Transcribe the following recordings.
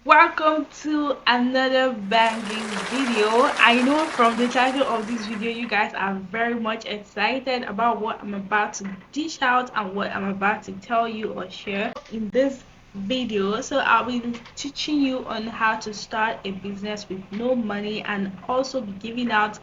Welcome to another banging video. I know from the title of this video you guys are very much excited about what I'm about to dish out and what I'm about to tell you or share in this video. So I'll be teaching you on how to start a business with no money and also be giving out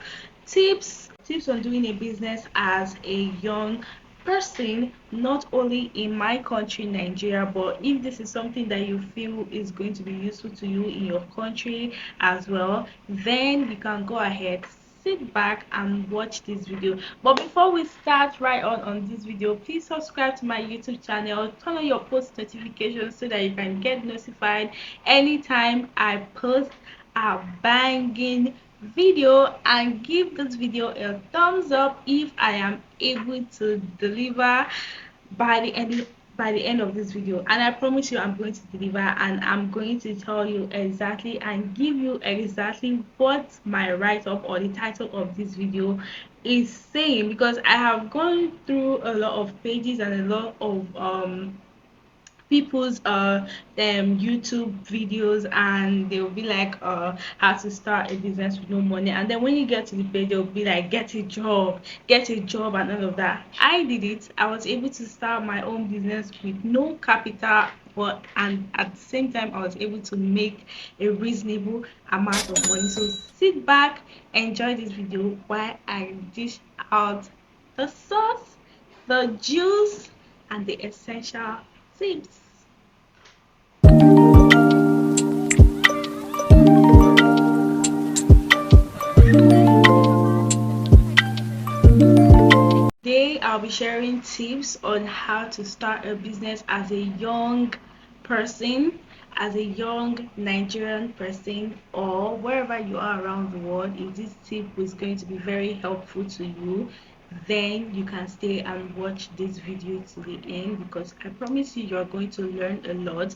tips on doing a business as a young person, not only in my country Nigeria, but if this is something that you feel is going to be useful to you in your country as well, then you can go ahead, sit back and watch this video. But before we start right on this video, please subscribe to my YouTube channel, turn on your post notifications so that you can get notified anytime I post a banging video, and give this video a thumbs up if I am able to deliver by the end of this video. And I promise you I'm going to deliver, and I'm going to tell you exactly and give you exactly what my write-up or the title of this video is saying, because I have gone through a lot of pages and a lot of people's YouTube videos, and they'll be like how to start a business with no money, and then when you get to the page they'll be like get a job and all of that. I did it. I was able to start my own business with no capital, but and at the same time I was able to make a reasonable amount of money. So sit back, enjoy this video while I dish out the sauce, the juice, and the essential tips. Today, I'll be sharing tips on how to start a business as a young person, as a young Nigerian person, or wherever you are around the world. If this tip is going to be very helpful to you, then you can stay and watch this video to the end, because I promise you you're going to learn a lot,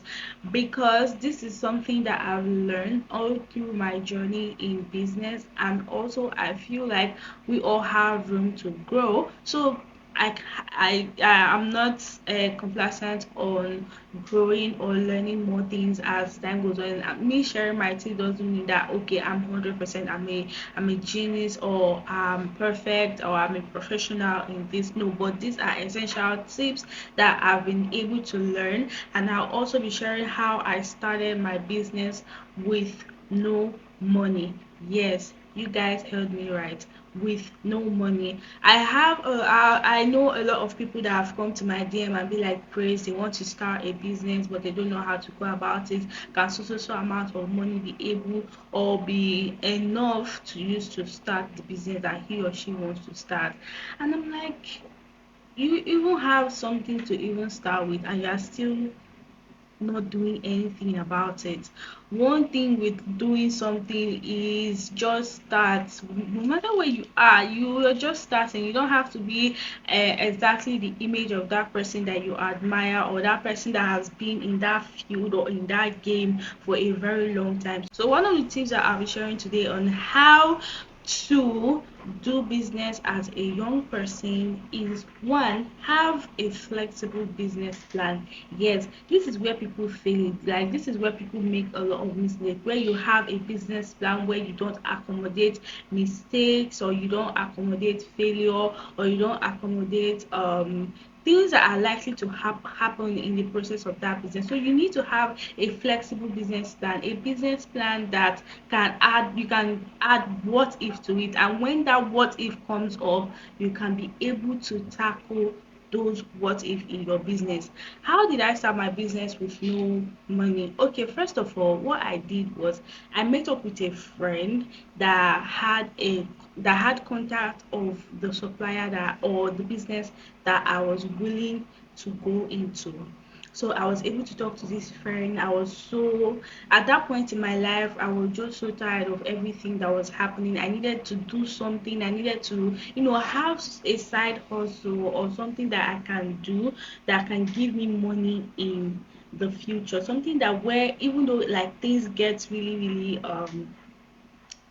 because this is something that I've learned all through my journey in business, and also I feel like we all have room to grow. So I'm not complacent on growing or learning more things as time goes on. Me sharing my tips doesn't mean that okay, I'm 100%, I'm a genius, or I'm perfect, or I'm a professional in this. No, but these are essential tips that I've been able to learn, and I'll also be sharing how I started my business with no money. Yes, you guys heard me right, with no money. I know a lot of people that have come to my DM and be like, Praise, they want to start a business but they don't know how to go about it. Can so amount of money be able or be enough to use to start the business that he or she wants to start? And I'm like, you even have something to even start with and you are still not doing anything about it. One thing with doing something is just start. No matter where you are, you are just starting. You don't have to be exactly the image of that person that you admire, or that person that has been in that field or in that game for a very long time. So one of the tips that I'll be sharing today on how to do business as a young person is: one, have a flexible business plan. Yes, this is where people fail. Like, this is where people make a lot of mistakes, where you have a business plan where you don't accommodate mistakes, or you don't accommodate failure, or you don't accommodate things that are likely to happen in the process of that business. So you need to have a flexible business plan, a business plan that you can add what if to it, and when that what if comes up, you can be able to tackle those what if in your business. How did I start my business with no money? Okay, first of all, what I did was I met up with a friend that had contact of the supplier that or the business that I was willing to go into. So I was able to talk to this friend. I was so At that point in my life, I was just so tired of everything that was happening. I needed to do something. I needed to, have a side hustle or something that I can do that can give me money in the future. Something that, where even though like things get really, really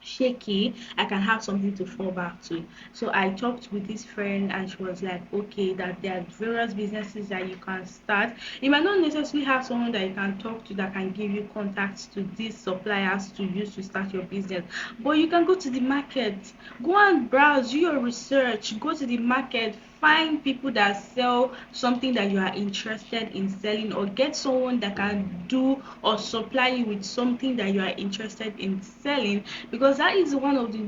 shaky, I can have something to fall back to. So I talked with this friend and she was like, okay, that there are various businesses that you can start. You might not necessarily have someone that you can talk to that can give you contacts to these suppliers to use to start your business. But you can go to the market, go and browse, do your research, go to the market, find people that sell something that you are interested in selling, or get someone that can do or supply you with something that you are interested in selling, because that is one of the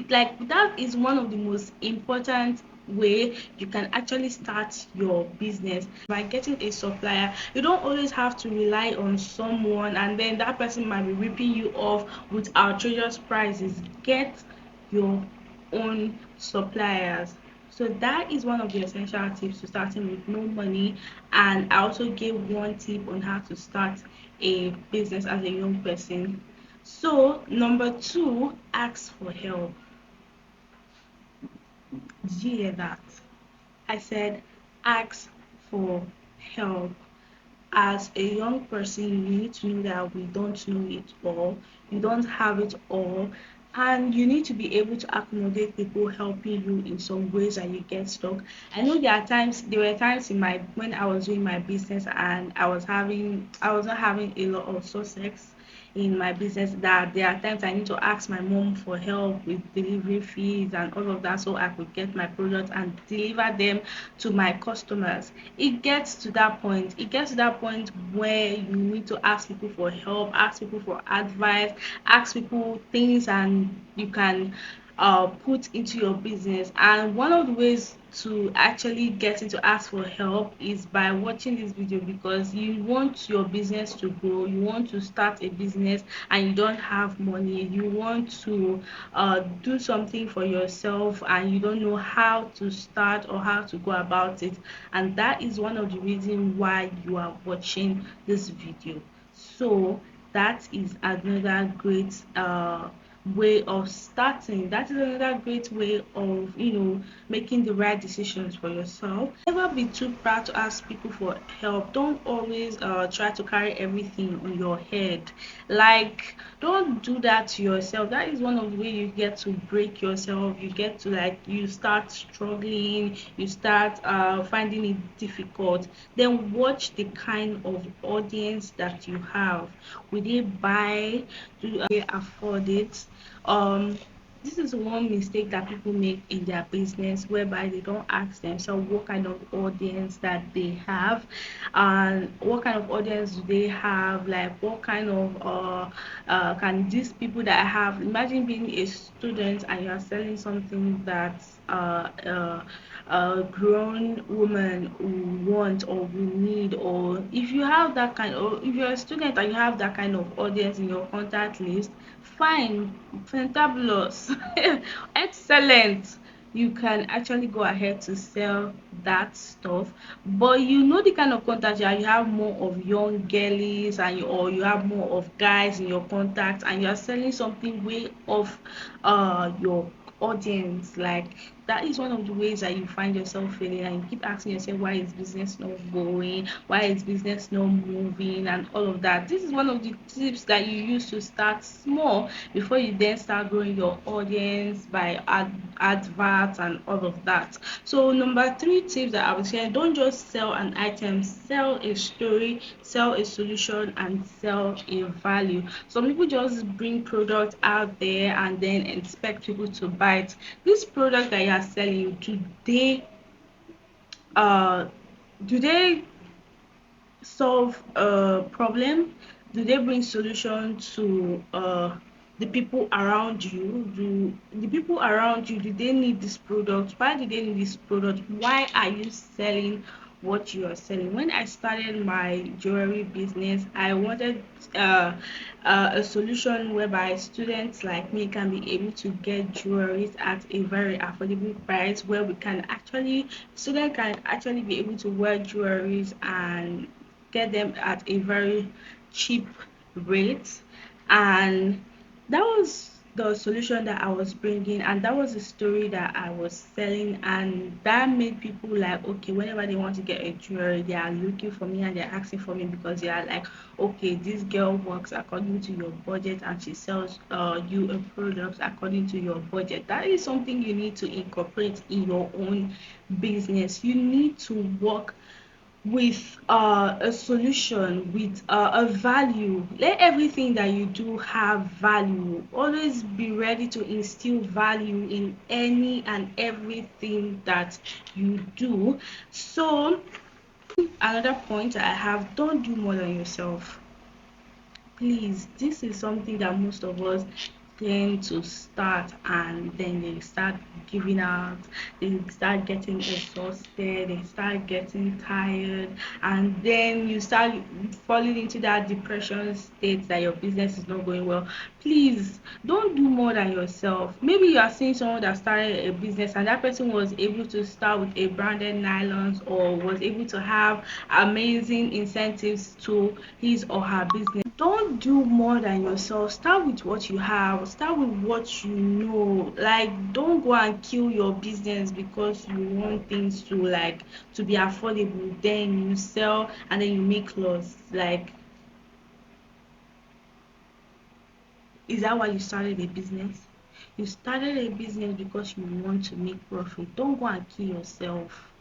that is one of the most important way you can actually start your business. By getting a supplier, you don't always have to rely on someone and then that person might be ripping you off with outrageous prices. Get your own suppliers. So that is one of the essential tips to starting with no money. And I also gave one tip on how to start a business as a young person. So number two, ask for help. Did you hear that? I said ask for help. As a young person, you need to know that we don't know it all, you don't have it all, and you need to be able to accommodate people helping you in some ways that you get stuck. I know there were times in my when I was doing my business and I was not having a lot of success in my business, that there are times I need to ask my mom for help with delivery fees and all of that so I could get my products and deliver them to my customers. It gets to that point where you need to ask people for help, ask people for advice, ask people things and you can put into your business. And one of the ways to actually get into ask for help is by watching this video, because you want your business to grow, you want to start a business and you don't have money, you want to do something for yourself and you don't know how to start or how to go about it, and that is one of the reasons why you are watching this video. So that is another great way of starting. That is another great way of making the right decisions for yourself. Never be too proud to ask people for help. Don't always try to carry everything on your head. Like, don't do that to yourself. That is one of the way you get to break yourself. You get to, like, you start struggling, you start finding it difficult. Then watch the kind of audience that you have. Will they buy? Do they afford it? um this is one mistake that people make in their business, whereby they don't ask themselves what kind of audience that they have, and what kind of audience do they have, like what kind of can these people that I have, imagine being a student and you are selling something that a grown woman will want or will need, or if you have that kind, or if you're a student and you have that kind of audience in your contact list, fine, fantabulous, excellent. You can actually go ahead to sell that stuff, but you know the kind of contact you have more of young girlies, and or you have more of guys in your contacts, and you are selling something way off your audience. Like, that is one of the ways that you find yourself failing, and you keep asking yourself, why is business not going, why is business not moving, and all of that. This is one of the tips that you use to start small before you then start growing your audience by adverts and all of that. So number three tips that I would say: don't just sell an item, sell a story, sell a solution, and sell a value. Some people just bring product out there and then expect people to buy it. This product that you are selling, uh do they solve a problem? Do they bring solution to the people around you? Do the people around you, do they need this product? Why do they need this product? Why are you selling what you are selling? When I started my jewelry business, I wanted uh, a solution whereby students like me can be able to get jewelry at a very affordable price, where we can actually students can actually be able to wear jewelries and get them at a very cheap rate. And that was the solution that I was bringing, and that was the story that I was selling, and that made people like, okay, whenever they want to get a jewelry, they are looking for me and they're asking for me because they are like, okay, this girl works according to your budget and she sells you a product according to your budget. That is something you need to incorporate in your own business. You need to work with a solution, with a value. Let everything that you do have value. Always be ready to instill value in any and everything that you do. So, another point I have, don't do more than yourself. Please, this is something that most of us tend to start and then they start giving out, they start getting exhausted, they start getting tired, and then you start falling into that depression state that your business is not going well. Please don't do more than yourself. Maybe you are seeing someone that started a business and that person was able to start with a branded nylons or was able to have amazing incentives to his or her business. Don't do more than yourself. Start with what you have. Start with what you know. Like, don't go and kill your business because you want things to be affordable. Then you sell and then you make loss. Like, is that why you started a business? You started a business because you want to make profit. Don't go and kill yourself.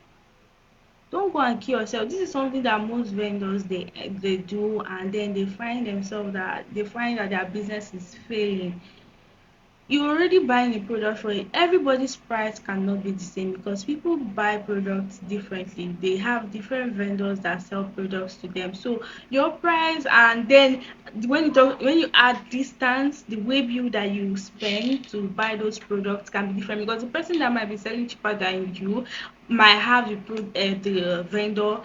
Don't go and kill yourself. This is something that most vendors they do, and then they find that their business is failing. You're already buying a product for it. Everybody's price cannot be the same because people buy products differently. They have different vendors that sell products to them. So your price, and then when you add distance, the way bill that you spend to buy those products can be different because the person that might be selling cheaper than you might have the vendor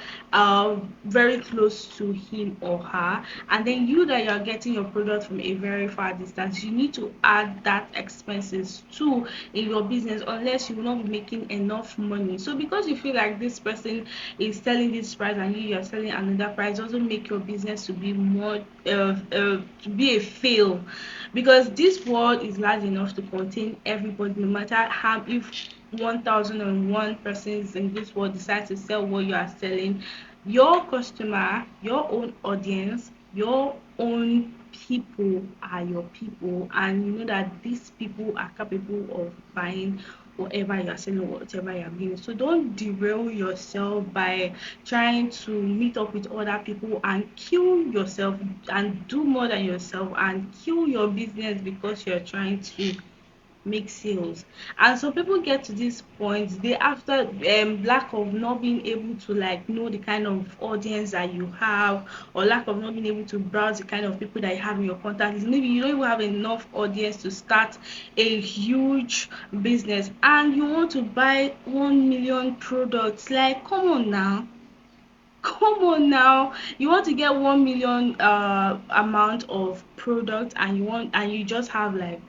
very close to him or her, and then you that you are getting your product from a very far distance, you need to add that expenses too in your business, unless you will not be making enough money. So because you feel like this person is selling this price and you are selling another price, doesn't make your business to be more to be a fail, because this world is large enough to contain everybody, no matter how, if 1001 persons in this world decide to sell what you are selling, your customer, your own audience, your own people are your people, and you know that these people are capable of buying whatever you're selling, whatever you're doing. So don't derail yourself by trying to meet up with other people and kill yourself and do more than yourself and kill your business because you're trying to make sales. And so people get to this point, they after lack of not being able to like know the kind of audience that you have, or lack of not being able to browse the kind of people that you have in your contact list. Maybe you don't even have enough audience to start a huge business and you want to buy 1 million products. Like, come on now. Come on now. You want to get 1 million amount of product, and you just have like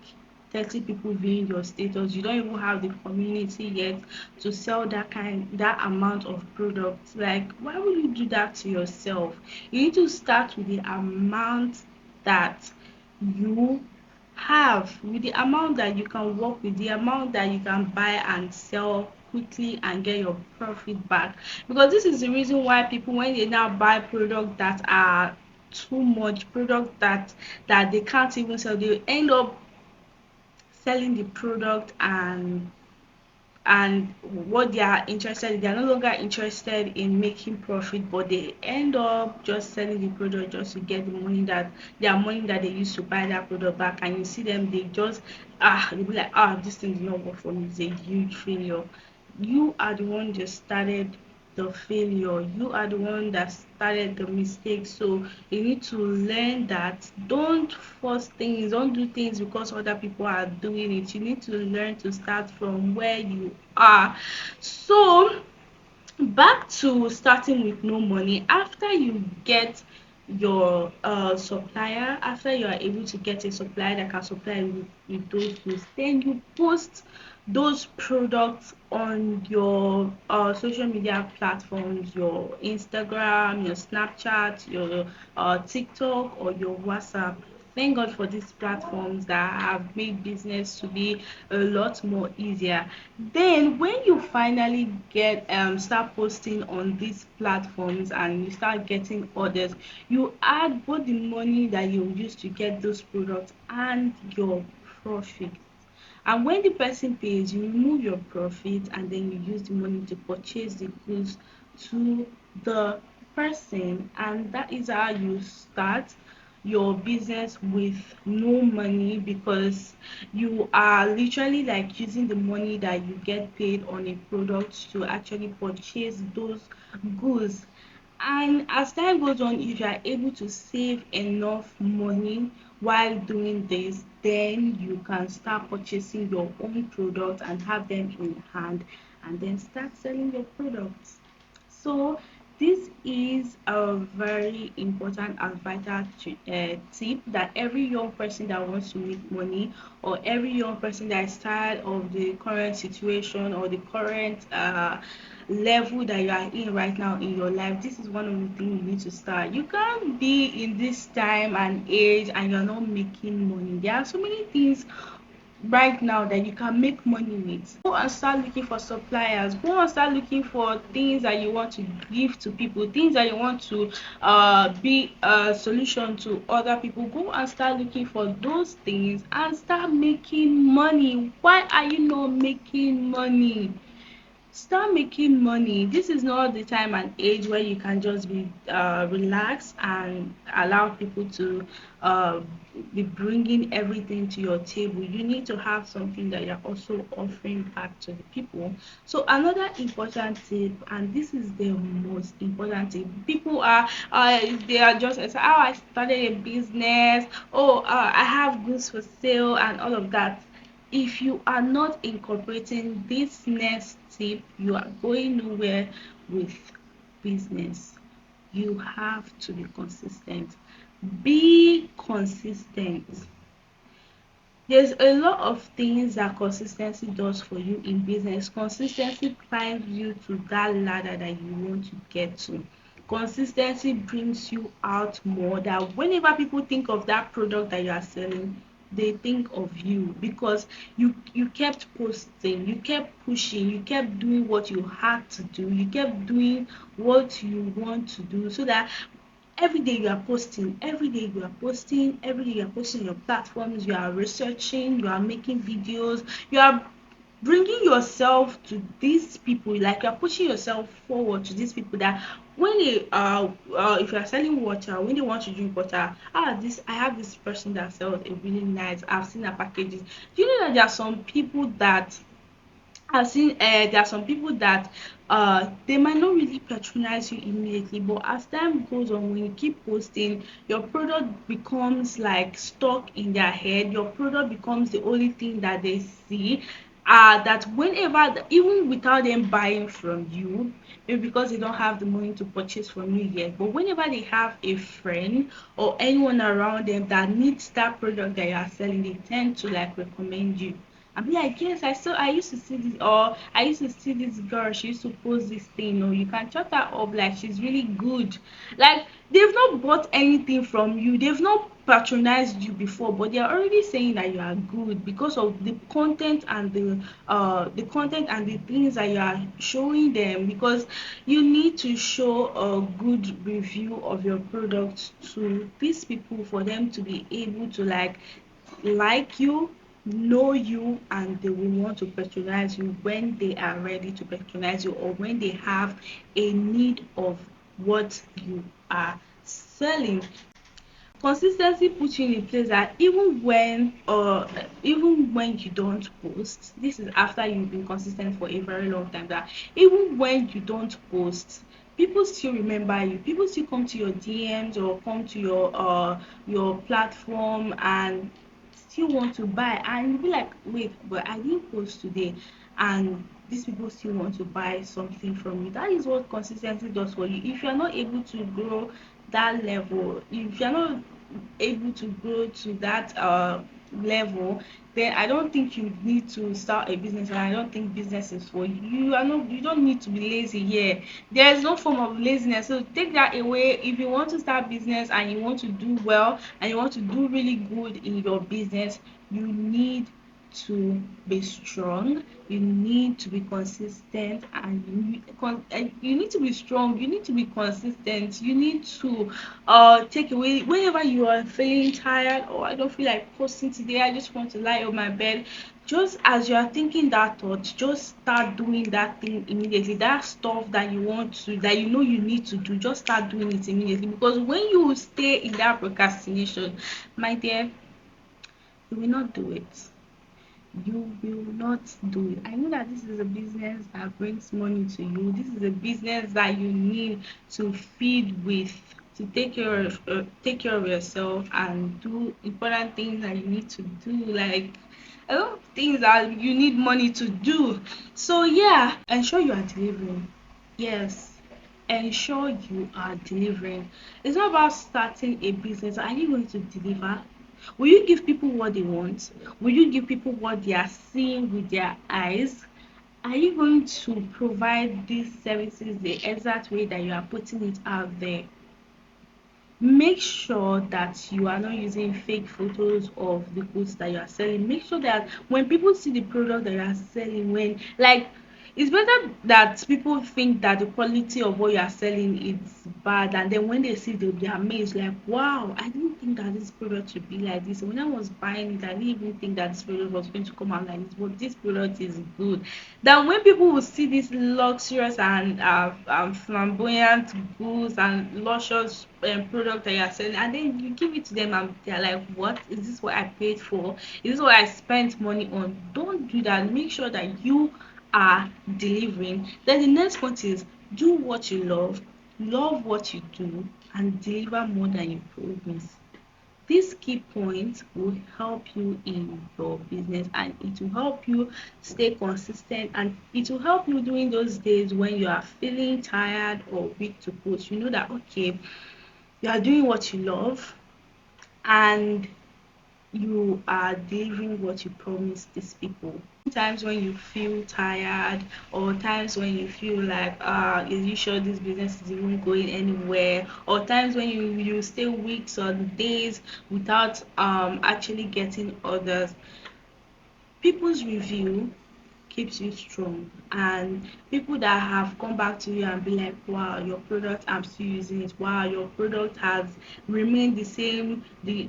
30 people viewing your status. You don't even have the community yet to sell that amount of products. Like, why would you do that to yourself? You need to start with the amount that you have, with the amount that you can work with, the amount that you can buy and sell quickly and get your profit back. Because this is the reason why people, when they now buy products that are too much, product that they can't even sell, they end up selling the product, and what they are interested in, they are no longer interested in making profit, but they end up just selling the product just to get the money that they used to buy that product back. And you see them, they just they'll be like, this thing did not work for me, it's a huge failure. You are the one just started the failure. You are the one that started the mistake. So you need to learn that. Don't force things, don't do things because other people are doing it. You need to learn to start from where you are. So back to starting with no money. After you get your supplier, after you are able to get a supplier that can supply you with those goods, then you post those products on your social media platforms, your Instagram, your Snapchat, your TikTok, or your WhatsApp. thank God for these platforms that have made business to be a lot more easier. Then when you finally get start posting on these platforms and you start getting orders, you add both the money that you use to get those products and your profit. And when the person pays, you remove your profit and then you use the money to purchase the goods to the person. And that is how you start your business with no money, because you are literally like using the money that you get paid on a product to actually purchase those goods. And as time goes on, if you are able to save enough money while doing this, then you can start purchasing your own products and have them in hand and then start selling your products. So this is a very important and vital tip that every young person that wants to make money, or every young person that is tired of the current situation or the current level that you are in right now in your life, this is one of the things you need to start. You can't be in this time and age and you're not making money. There are so many things right now that you can make money with. Go and start looking for suppliers. Go and start looking for things that you want to give to people, things that you want to be a solution to other people. Go and start looking for those things and start making money. Why are you not making money? Start making money. This is not the time and age where you can just be relaxed and allow people to uh, be bringing everything to your table. You need to have something that you're also offering back to the people. So another important tip, and this is the most important tip, people are they are just say, oh, I started a business, oh, I have goods for sale and all of that. If you are not incorporating this next tip, you are going nowhere with business. You have to be consistent. Be consistent. There's a lot of things that consistency does for you in business. Consistency climbs you to that ladder that you want to get to. Consistency brings you out more, that whenever people think of that product that you are selling, they think of you, because you kept posting, you kept pushing, you kept doing what you had to do, you kept doing what you want to do, so that every day you are posting, every day you are posting, every day you are posting your platforms, you are researching, you are making videos, you are bringing yourself to these people, like you are pushing yourself forward to these people, that when they if you are selling water, when they want to drink water, this, I have this person that sells a really nice, I've seen her packages. Do you know that there are some people that I've seen there are some people that they might not really patronize you immediately, but as time goes on, when you keep posting, your product becomes like stuck in their head. Your product becomes the only thing that they see. That whenever, even without them buying from you, maybe because they don't have the money to purchase from you yet, but whenever they have a friend or anyone around them that needs that product that you are selling, they tend to like recommend you. I'll be like, yes, I used to see this, or I used to see this girl, she used to post this thing, or you can chat her up, like she's really good. Like, they've not bought anything from you, they've not patronized you before, but they're already saying that you are good because of the content and the things that you are showing them, because you need to show a good review of your products to these people for them to be able to like you, know you, and they will want to patronize you when they are ready to patronize you, or when they have a need of what you are selling. Consistency puts you in a place that even when you don't post, this is after you've been consistent for a very long time, that even when you don't post, people still remember you, people still come to your DMs or come to your platform and still want to buy, and you'll be like, wait, but I didn't post today, and these people still want to buy something from you. That is what consistency does for you. If you're not able to grow that level, if you're not able to grow to that level, then I don't think you need to start a business, and I don't think business is for you. You don't need to be lazy here. There is no form of laziness. So take that away. If you want to start business and you want to do well and you want to do really good in your business, you need to be strong, you need to be consistent, and you need to be strong, you need to be consistent, you need to take away whenever you are feeling tired, or I don't feel like posting today, I just want to lie on my bed. Just as you are thinking that thought, just start doing that thing immediately. That stuff that you want to, that you know you need to do, just start doing it immediately. Because when you stay in that procrastination, my dear, you will not do it. You will not do it. I know that this is a business that brings money to you. This is a business that you need to feed with, to take care of yourself and do important things that you need to do, like a lot of things that you need money to do. So yeah, ensure you are delivering. Yes, ensure you are delivering. It's not about starting a business. Are you going to deliver? Will you give people what they want? Will you give people what they are seeing with their eyes? Are you going to provide these services the exact way that you are putting it out there? Make sure that you are not using fake photos of the goods that you are selling. Make sure that when people see the product that you are selling, when like it's better that people think that the quality of what you are selling is bad, and then when they see, they'll be amazed, like, wow, I didn't think that this product should be like this. When I was buying it, I didn't even think that this product was going to come out like this, but this product is good. Then when people will see this luxurious and flamboyant goods and luscious product that you are selling, and then you give it to them and they're like, what is this, what I paid for? Is this what I spent money on? Don't do that. Make sure that you are delivering. Then the next point is, do what you love what you do, and deliver more than you promise. These key points will help you in your business, and it will help you stay consistent, and it will help you during those days when you are feeling tired or weak to post. You know that okay, you are doing what you love, and you are delivering what you promised these people. Times when you feel tired, or times when you feel like is you sure this business is even going anywhere, or times when you stay weeks or days without actually getting orders, people's review keeps you strong, and people that have come back to you and be like, wow, your product, I'm still using it, wow, your product has remained the same, the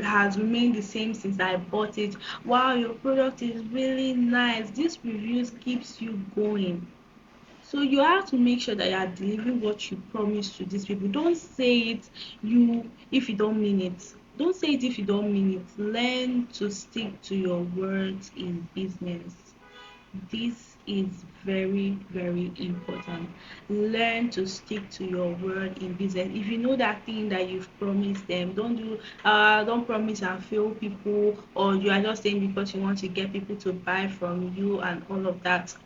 has remained the same since I bought it, wow, your product is really nice. This reviews keeps you going. So you have to make sure that you are delivering what you promise to these people. Don't say it you if you don't mean it. Don't say it if you don't mean it. Learn to stick to your words in business. This is very, very important. Learn to stick to your word in business. If you know that thing that you've promised them, don't promise and fail people, or you are just saying because you want to get people to buy from you and all of that.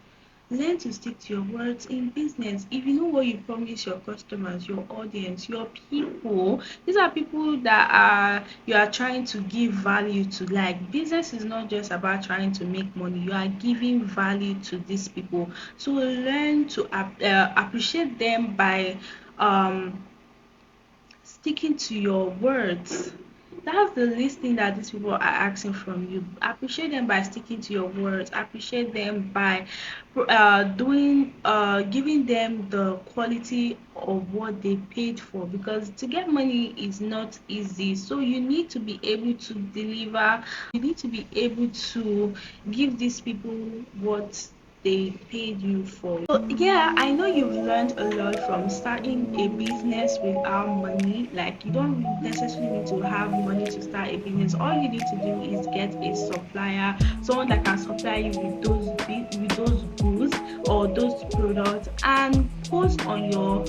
Learn to stick to your words in business. If you know what you promise your customers, your audience, your people, these are people that are you are trying to give value to. Like, business is not just about trying to make money. You are giving value to these people. So learn to appreciate them by um sticking to your words. That's the least thing that these people are asking from you. Appreciate them by sticking to your words. Appreciate them by giving them the quality of what they paid for, because to get money is not easy. So you need to be able to deliver. You need to be able to give these people what they paid you for. So yeah, I know you've learned a lot from starting a business without money. Like, you don't necessarily need to have money to start a business. All you need to do is get a supplier, someone that can supply you with with those goods or those products, and post on your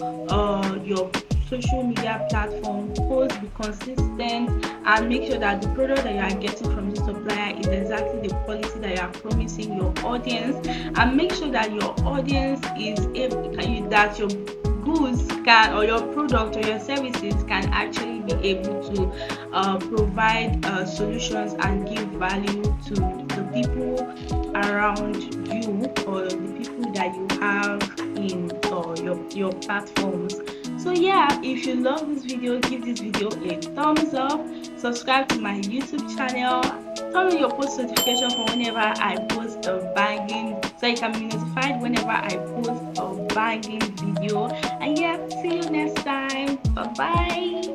social media platform. Post, be consistent, and make sure that the product that you are getting from the supplier is exactly the quality that you are promising your audience, and make sure that your audience is able, that your goods can, or your product or your services can actually be able to provide solutions and give value to the people around you, or the people that you have in your platforms. So yeah, if you love this video, give this video a thumbs up, subscribe to my YouTube channel, turn on your post notification for whenever I post a banging, so you can be notified whenever I post a banging video. And yeah, see you next time. Bye bye.